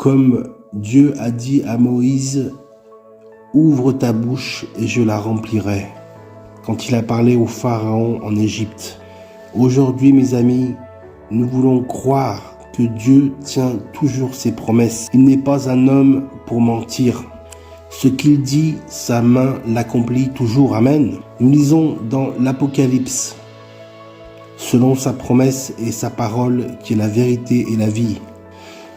Comme Dieu a dit à Moïse, « Ouvre ta bouche et je la remplirai » quand il a parlé au Pharaon en Égypte. Aujourd'hui, mes amis, nous voulons croire que Dieu tient toujours ses promesses. Il n'est pas un homme pour mentir. Ce qu'il dit, sa main l'accomplit toujours. Amen. Nous lisons dans l'Apocalypse, selon sa promesse et sa parole, qui est la vérité et la vie.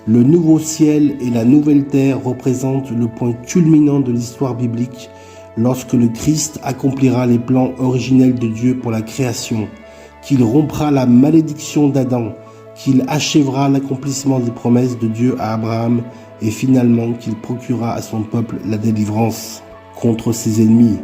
Le nouveau ciel et la nouvelle terre représentent le point culminant de l'histoire biblique lorsque le Christ accomplira les plans originels de Dieu pour la création, qu'il rompra la malédiction d'Adam, qu'il achèvera l'accomplissement des promesses de Dieu à Abraham et finalement qu'il procurera à son peuple la délivrance contre ses ennemis,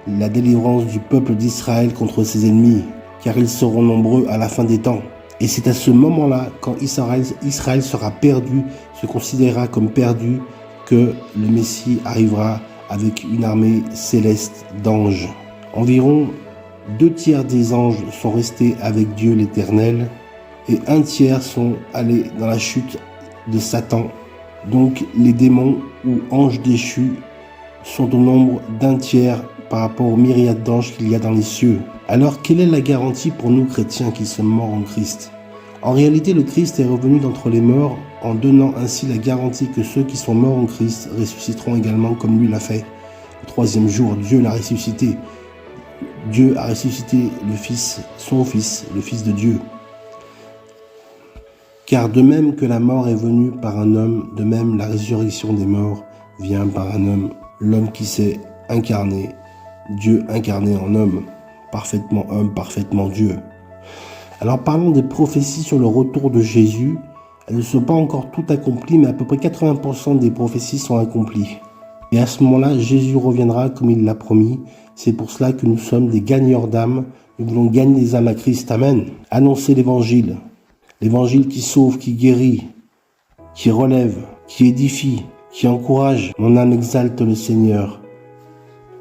la délivrance du peuple d'Israël contre ses ennemis, car ils seront nombreux à la fin des temps. Et c'est à ce moment-là, quand Israël sera perdu, se considérera comme perdu, que le Messie arrivera avec une armée céleste d'anges. Environ 2/3 des anges sont restés avec Dieu l'Éternel et 1/3 sont allés dans la chute de Satan. Donc les démons ou anges déchus sont au nombre d'1/3 par rapport aux myriades d'anges qu'il y a dans les cieux. Alors quelle est la garantie pour nous chrétiens qui sommes morts en Christ? En réalité, le Christ est revenu d'entre les morts en donnant ainsi la garantie que ceux qui sont morts en Christ ressusciteront également comme lui l'a fait. Le 3e jour, Dieu l'a ressuscité. Dieu a ressuscité le Fils, son Fils, le Fils de Dieu. Car de même que la mort est venue par un homme, de même la résurrection des morts vient par un homme. L'homme qui s'est incarné, Dieu incarné en homme, parfaitement Dieu. Alors parlons des prophéties sur le retour de Jésus. Elles ne sont pas encore toutes accomplies, mais à peu près 80% des prophéties sont accomplies. Et à ce moment-là, Jésus reviendra comme il l'a promis. C'est pour cela que nous sommes des gagneurs d'âmes. Nous voulons gagner des âmes à Christ. Amen. Annoncer l'évangile. L'évangile qui sauve, qui guérit, qui relève, qui édifie, qui encourage. Mon âme exalte le Seigneur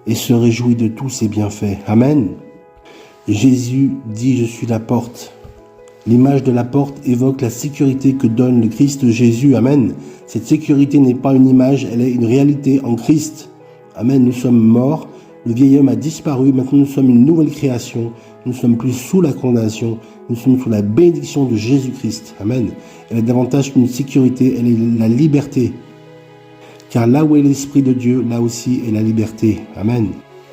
et se réjouit de tous ses bienfaits. Amen. Jésus dit « Je suis la porte ». L'image de la porte évoque la sécurité que donne le Christ Jésus. Amen. Cette sécurité n'est pas une image, elle est une réalité en Christ. Amen. Nous sommes morts, le vieil homme a disparu, maintenant nous sommes une nouvelle création. Nous ne sommes plus sous la condamnation, nous sommes sous la bénédiction de Jésus-Christ. Amen. Elle est davantage qu'une sécurité, elle est la liberté. Car là où est l'Esprit de Dieu, là aussi est la liberté. Amen.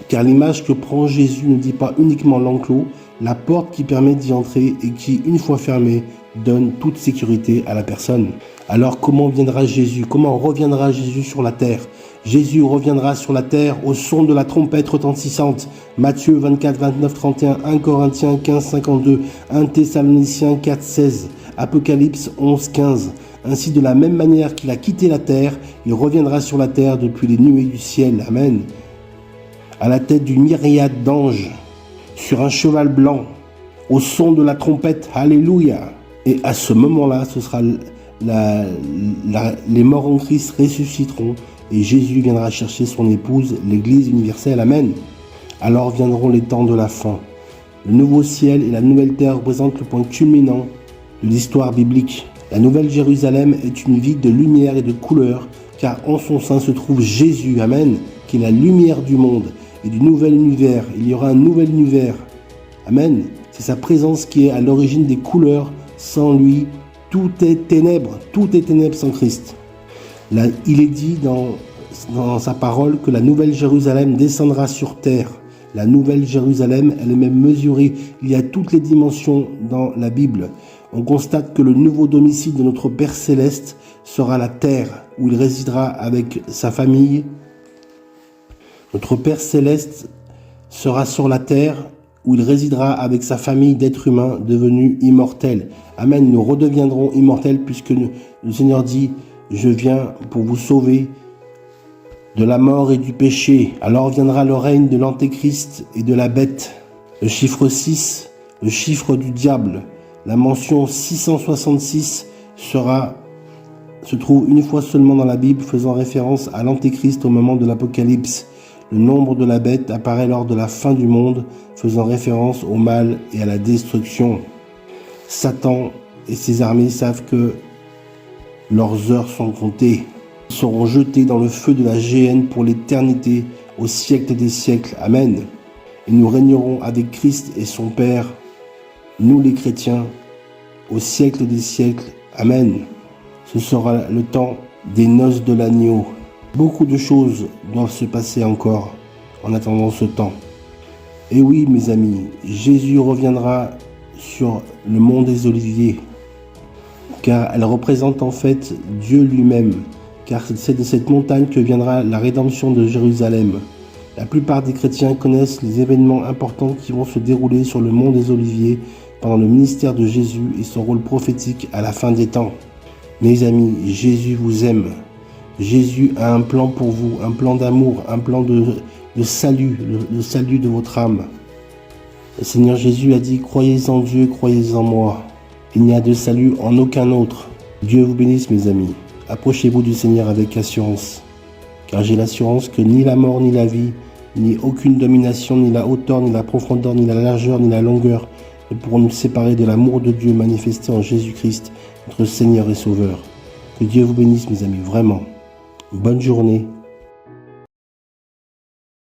Car l'image que prend Jésus ne dit pas uniquement l'enclos, la porte qui permet d'y entrer et qui, une fois fermée, donne toute sécurité à la personne. Alors comment viendra Jésus? Comment reviendra Jésus sur la terre? Jésus reviendra sur la terre au son de la trompette retentissante. Matthieu 24, 29, 31, 1 Corinthiens 15, 52, 1 Thessaloniciens 4, 16, Apocalypse 11, 15. Ainsi, de la même manière qu'il a quitté la terre, il reviendra sur la terre depuis les nuées du ciel. Amen. À la tête d'une myriade d'anges, sur un cheval blanc, au son de la trompette, alléluia. Et à ce moment-là, ce sera les morts en Christ ressusciteront et Jésus viendra chercher son épouse, l'Église universelle, amen. Alors viendront les temps de la fin. Le nouveau ciel et la nouvelle terre représentent le point culminant de l'histoire biblique. La nouvelle Jérusalem est une ville de lumière et de couleur, car en son sein se trouve Jésus, amen, qui est la lumière du monde et du nouvel univers. Il y aura un nouvel univers. Amen. C'est sa présence qui est à l'origine des couleurs. Sans lui, tout est ténèbres sans Christ. Là, il est dit dans sa parole que la nouvelle Jérusalem descendra sur terre. La nouvelle Jérusalem, elle est même mesurée. Il y a toutes les dimensions dans la Bible. On constate que le nouveau domicile de notre Père Céleste sera la terre, où il résidera avec sa famille. Notre Père Céleste sera sur la terre, où il résidera avec sa famille d'êtres humains devenus immortels. Amen, nous redeviendrons immortels puisque le Seigneur dit « Je viens pour vous sauver de la mort et du péché. » Alors viendra le règne de l'Antéchrist et de la bête. Le chiffre 6, le chiffre du diable. La mention 666 se trouve une fois seulement dans la Bible, faisant référence à l'Antéchrist au moment de l'Apocalypse. Le nombre de la bête apparaît lors de la fin du monde, faisant référence au mal et à la destruction. Satan et ses armées savent que Leurs heures sont comptées. Ils seront jetés dans le feu de la géhenne pour l'éternité, au siècle des siècles. Amen. Et nous régnerons avec Christ et son Père, nous les chrétiens, au siècle des siècles. Amen. Ce sera le temps des noces de l'agneau. Beaucoup de choses doivent se passer encore en attendant ce temps. Et oui, mes amis, Jésus reviendra sur le mont des Oliviers, car elle représente en fait Dieu lui-même, car c'est de cette montagne que viendra la rédemption de Jérusalem. La plupart des chrétiens connaissent les événements importants qui vont se dérouler sur le mont des Oliviers pendant le ministère de Jésus et son rôle prophétique à la fin des temps. Mes amis, Jésus vous aime. Jésus a un plan pour vous, un plan d'amour, un plan de salut, le salut de votre âme. Le Seigneur Jésus a dit « Croyez en Dieu, croyez en moi. Il n'y a de salut en aucun autre. » Dieu vous bénisse, mes amis. Approchez-vous du Seigneur avec assurance, car j'ai l'assurance que ni la mort, ni la vie, ni aucune domination, ni la hauteur, ni la profondeur, ni la largeur, ni la longueur ne pourront nous séparer de l'amour de Dieu manifesté en Jésus-Christ, notre Seigneur et Sauveur. Que Dieu vous bénisse, mes amis, vraiment. Bonne journée.